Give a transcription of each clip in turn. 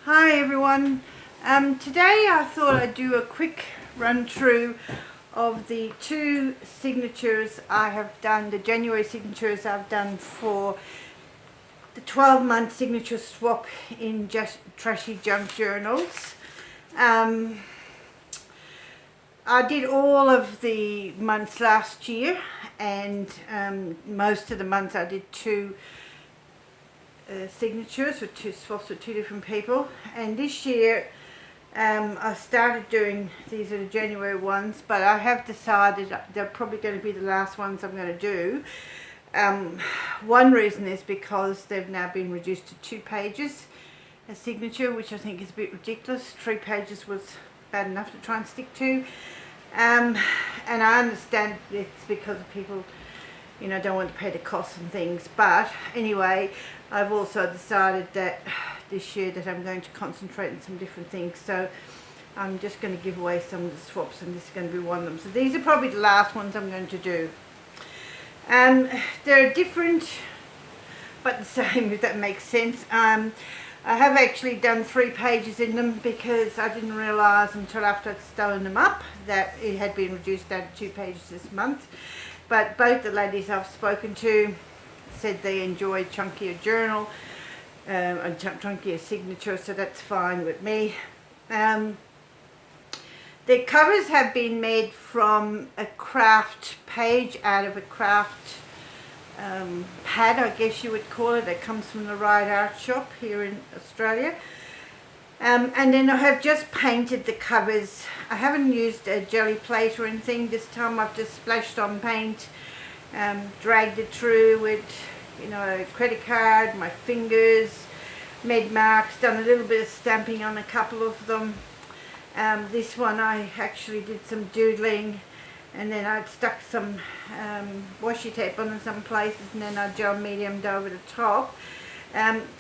Hi everyone. Today I thought I'd do a quick run through of the two signatures I have done, the January signatures I've done for the 12-month signature swap in just Trashy junk journals. I did all of the months last year, and most of the months I did two signatures with two swaps with two different people. And this year I started doing, these are the January ones, but I have decided they're probably going to be the last ones I'm going to do. One reason is because they've now been reduced to 2 pages a signature, which I think is a bit ridiculous. 3 pages was bad enough to try and stick to, and I understand it's because of people, you know, don't want to pay the costs and things. But anyway, I've also decided that this year that I'm going to concentrate on some different things, so I'm just going to give away some of the swaps, and this is going to be one of them. So these are probably the last ones I'm going to do. They're different but the same, if that makes sense. I have actually done 3 pages in them because I didn't realise until after I'd sewn them up that it had been reduced down to 2 pages this month. But both the ladies I've spoken to said they enjoyed chunkier journal, a chunkier signature, so that's fine with me. The covers have been made from a craft page, out of a craft pad, I guess you would call it, that comes from the Right Art Shop here in Australia. And then I have just painted the covers. I haven't used a jelly plate or anything this time. I've just splashed on paint, dragged it through with, you know, a credit card, my fingers, made marks, done a little bit of stamping on a couple of them. This one I actually did some doodling, and then I'd stuck some washi tape on in some places, and then I gel mediumed over the top.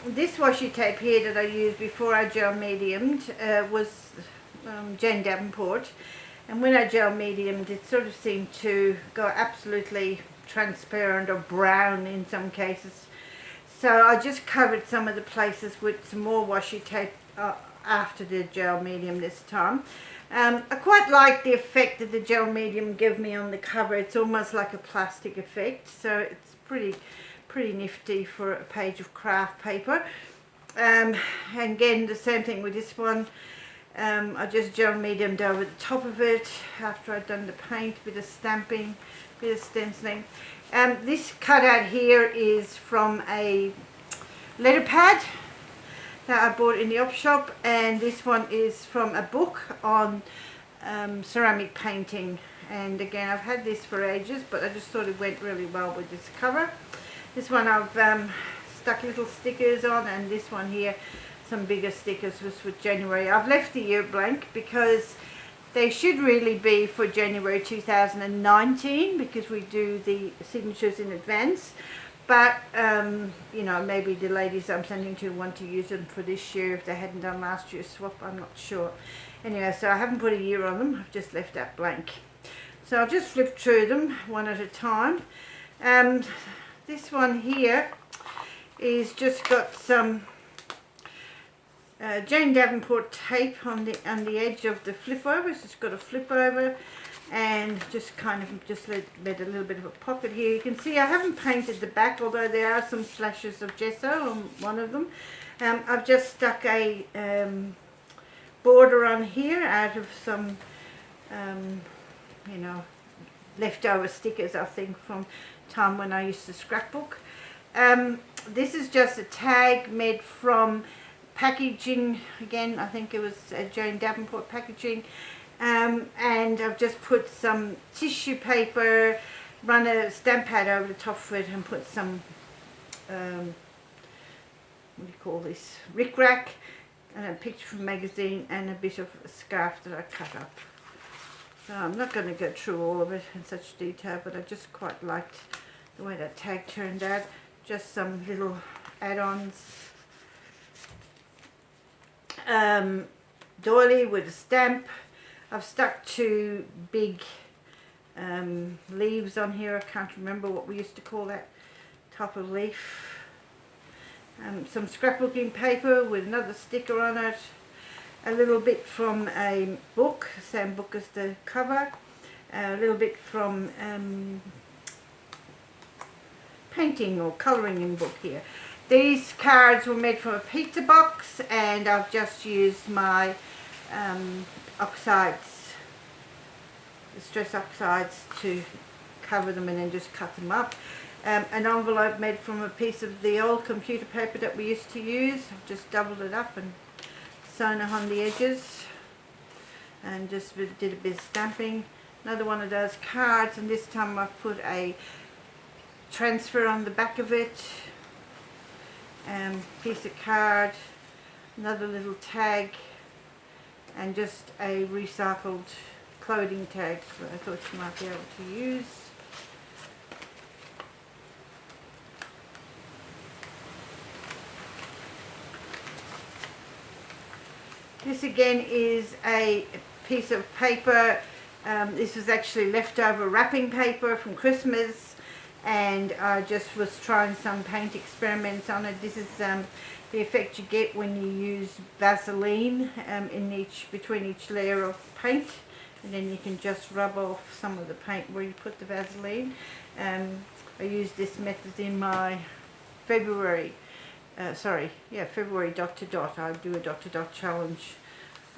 This washi tape here that I used before I gel mediumed was Jane Davenport, and when I gel mediumed it sort of seemed to go absolutely transparent or brown in some cases. So I just covered some of the places with some more washi tape after the gel medium this time. I quite like the effect that the gel medium gave me on the cover. It's almost like a plastic effect, so it's pretty nifty for a page of craft paper. And again, the same thing with this one. I just gel mediumed over the top of it after I'd done the paint, bit of stamping, bit of stenciling. This cutout here is from a letter pad that I bought in the op shop, and this one is from a book on ceramic painting. And again, I've had this for ages, but I just thought it went really well with this cover. This one I've stuck little stickers on, and this one here, some bigger stickers, was with January. I've left the year blank because they should really be for January 2019, because we do the signatures in advance. But, you know, maybe the ladies I'm sending to want to use them for this year if they hadn't done last year's swap, I'm not sure. Anyway, so I haven't put a year on them, I've just left that blank. So I'll just flip through them one at a time. This one here is just got some Jane Davenport tape on the edge of the flip over. So it's got a flip over, and just kind of just made a little bit of a pocket here. You can see I haven't painted the back, although there are some flashes of gesso on one of them. I've just stuck a border on here out of some you know, leftover stickers, I think, from time when I used to scrapbook. This is just a tag made from packaging. Again, I think it was Jane Davenport packaging. And I've just put some tissue paper, run a stamp pad over the top of it, and put some what do you call this, rickrack, and a picture from a magazine, and a bit of a scarf that I cut up. So I'm not going to go through all of it in such detail, but I just quite liked the way that tag turned out. Just some little add-ons. Doily with a stamp. I've stuck 2 big leaves on here. I can't remember what we used to call that type of leaf. some scrapbooking paper with another sticker on it, a little bit from a book, same book as the cover, a little bit from painting or colouring in book here. These cards were made from a pizza box, and I've just used my oxides, the stress oxides, to cover them and then just cut them up. An envelope made from a piece of the old computer paper that we used to use. I've just doubled it up and sewn it on the edges and just did a bit of stamping. Another one of those cards, and this time I've put a transfer on the back of it. Piece of card, another little tag, and just a recycled clothing tag that I thought you might be able to use. This again is a piece of paper. This was actually leftover wrapping paper from Christmas, and I just was trying some paint experiments on it. This is the effect you get when you use Vaseline between each layer of paint, and then you can just rub off some of the paint where you put the Vaseline. I used this method in my February dot to dot. I do a dot to dot challenge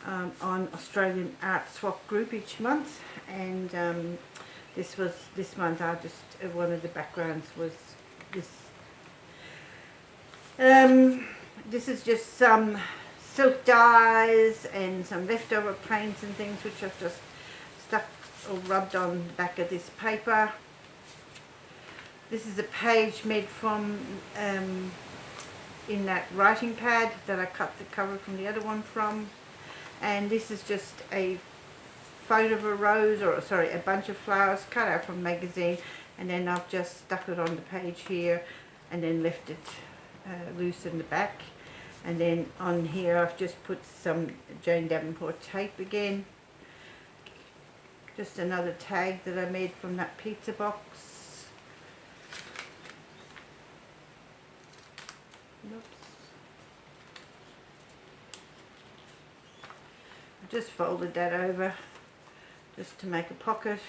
on Australian Art Swap group each month, and this month I just one of the backgrounds was this. This is just some silk dyes and some leftover paints and things which I've just stuck or rubbed on the back of this paper. This is a page made from in that writing pad that I cut the cover from the other one from, and this is just a photo of a rose, or sorry, a bunch of flowers cut out from a magazine, and then I've just stuck it on the page here and then left it loose in the back. And then on here I've just put some Jane Davenport tape again, just another tag that I made from that pizza box. Oops. I just folded that over just to make a pocket.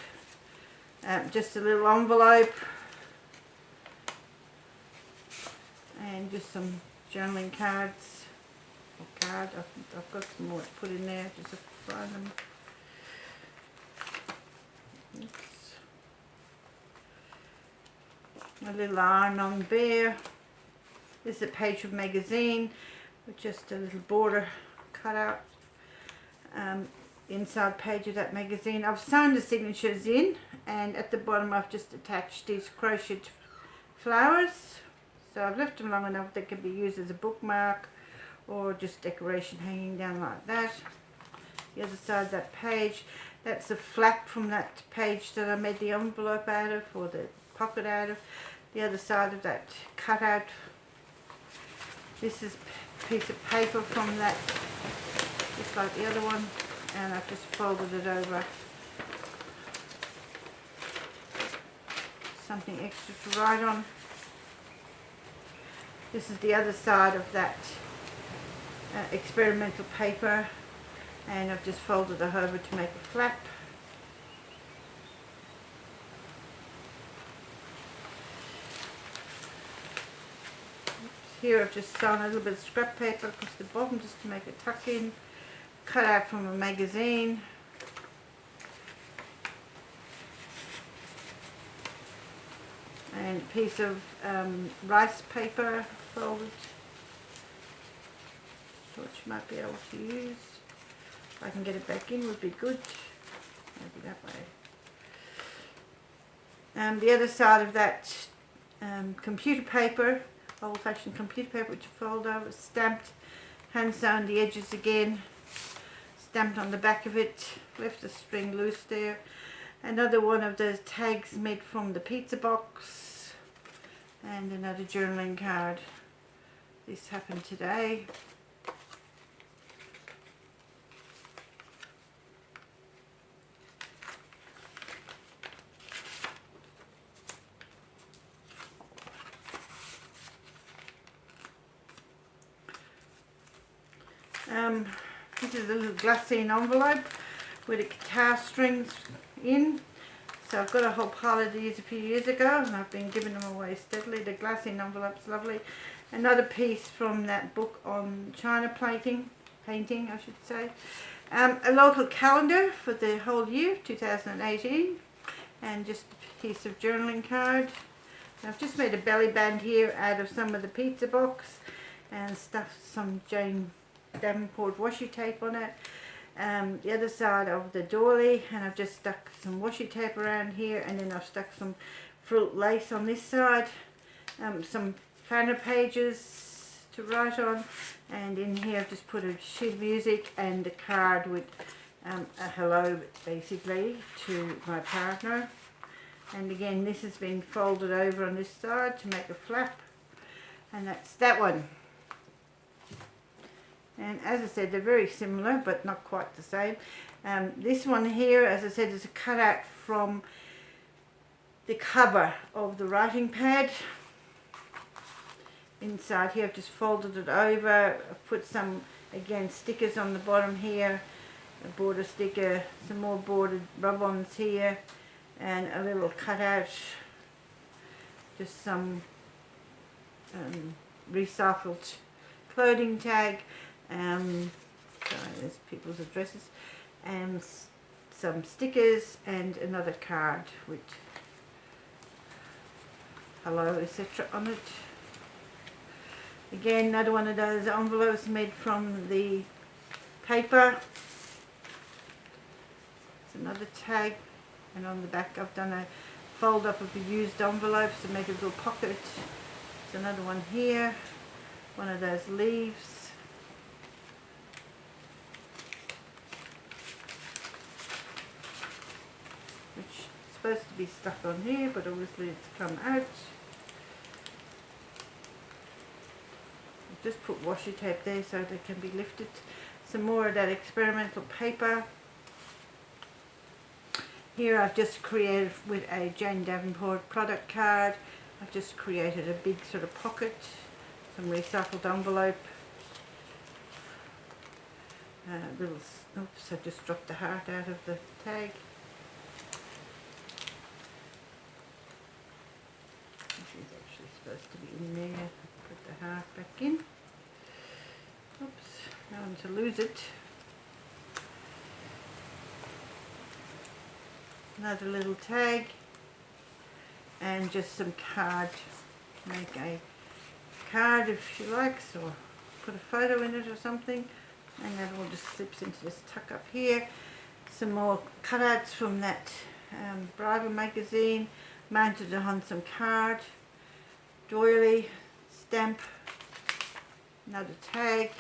Just a little envelope and just some journaling cards. I've got some more to put in there, just to find them. Oops. A little iron on bear. This is a page of magazine with just a little border cut out. Inside page of that magazine. I've sewn the signatures in, and at the bottom I've just attached these crocheted flowers. So I've left them long enough they can be used as a bookmark or just decoration hanging down like that. The other side of that page, that's a flap from that page that I made the envelope out of, or the pocket out of. The other side of that cutout. This is a piece of paper from that, just like the other one, and I've just folded it over. Something extra to write on. This is the other side of that experimental paper, and I've just folded it over to make a flap. Here I've just sewn a little bit of scrap paper across the bottom just to make a tuck in, cut out from a magazine. And a piece of rice paper folded, which you might be able to use. If I can get it back in would be good. Maybe that way. The other side of that computer paper, old-fashioned computer paper, which you fold over, stamped, hand sewn the edges again, stamped on the back of it, left the string loose there. Another one of those tags made from the pizza box, and another journaling card. This happened today. This is a little glassine envelope with the guitar strings in. So I've got a whole pile of these a few years ago and I've been giving them away steadily. The glassine envelope's lovely. Another piece from that book on china painting I should say. A local calendar for the whole year, 2018, and just a piece of journaling card. I've just made a belly band here out of some of the pizza box and stuffed some Jane Davenport washi tape on it. The other side of the doily, and I've just stuck some washi tape around here, and then I've stuck some fruit lace on this side, some planner pages to write on, and in here I've just put a sheet of music and a card with a hello basically to my partner. And again, this has been folded over on this side to make a flap, and that's that one. And as I said, they're very similar but not quite the same. This one here, as I said, is a cutout from the cover of the writing pad. Inside here I've just folded it over. I've put some, again, stickers on the bottom here, a border sticker, some more bordered rub-ons here, and a little cutout, just some recycled clothing tag. Sorry, there's people's addresses, and some stickers and another card with hello etc on it. Again, another one of those envelopes made from the paper. It's another tag, and on the back I've done a fold up of the used envelopes to make a little pocket. There's another one here, one of those leaves. Which is supposed to be stuck on here, but obviously it's come out. I've just put washi tape there so they can be lifted. Some more of that experimental paper. Here I've just created with a Jane Davenport product card. I've just created a big sort of pocket, some recycled envelope. Oops, I just dropped the heart out of the tag. This is actually supposed to be in there. Put the heart back in. Oops, I don't want to lose it. Another little tag, and just some card. Make a card if she likes, or put a photo in it or something, and that all just slips into this tuck up here. Some more cutouts from that bridal magazine, mounted on some card, doily, stamp, another tag,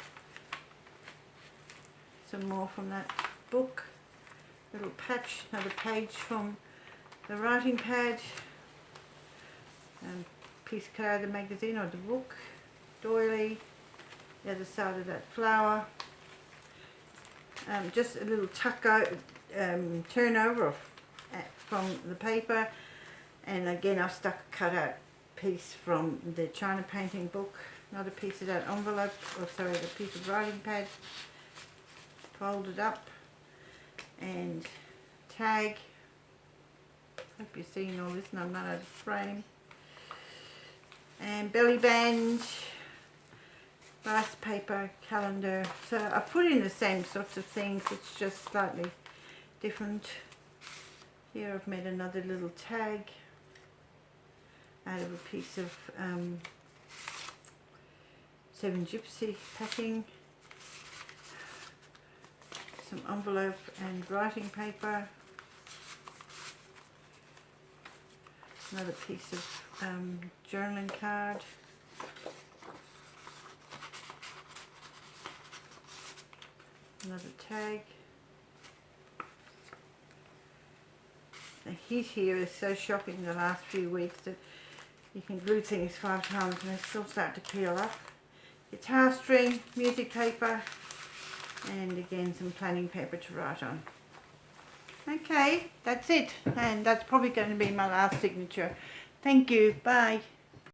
some more from that book, little patch, another page from the writing pad, and piece cut out of the magazine or the book, doily, the other side of that flower, just a little tuck out, turnover from the paper, and again I've stuck a cut out piece from the china painting book, another piece of that envelope, or sorry, the piece of writing pad, folded up, and tag. Hope you're seeing all this and I'm not out of frame. And belly band, rice paper, calendar. So I put in the same sorts of things, it's just slightly different. Here I've made another little tag out of a piece of 7 Gypsy packing. Some envelope and writing paper. Another piece of journaling card. Another tag. The heat here is so shocking the last few weeks that you can glue things 5 times and they still start to peel up. Guitar string, music paper, and again some planning paper to write on. Okay, that's it, and that's probably going to be my last signature. Thank you, bye.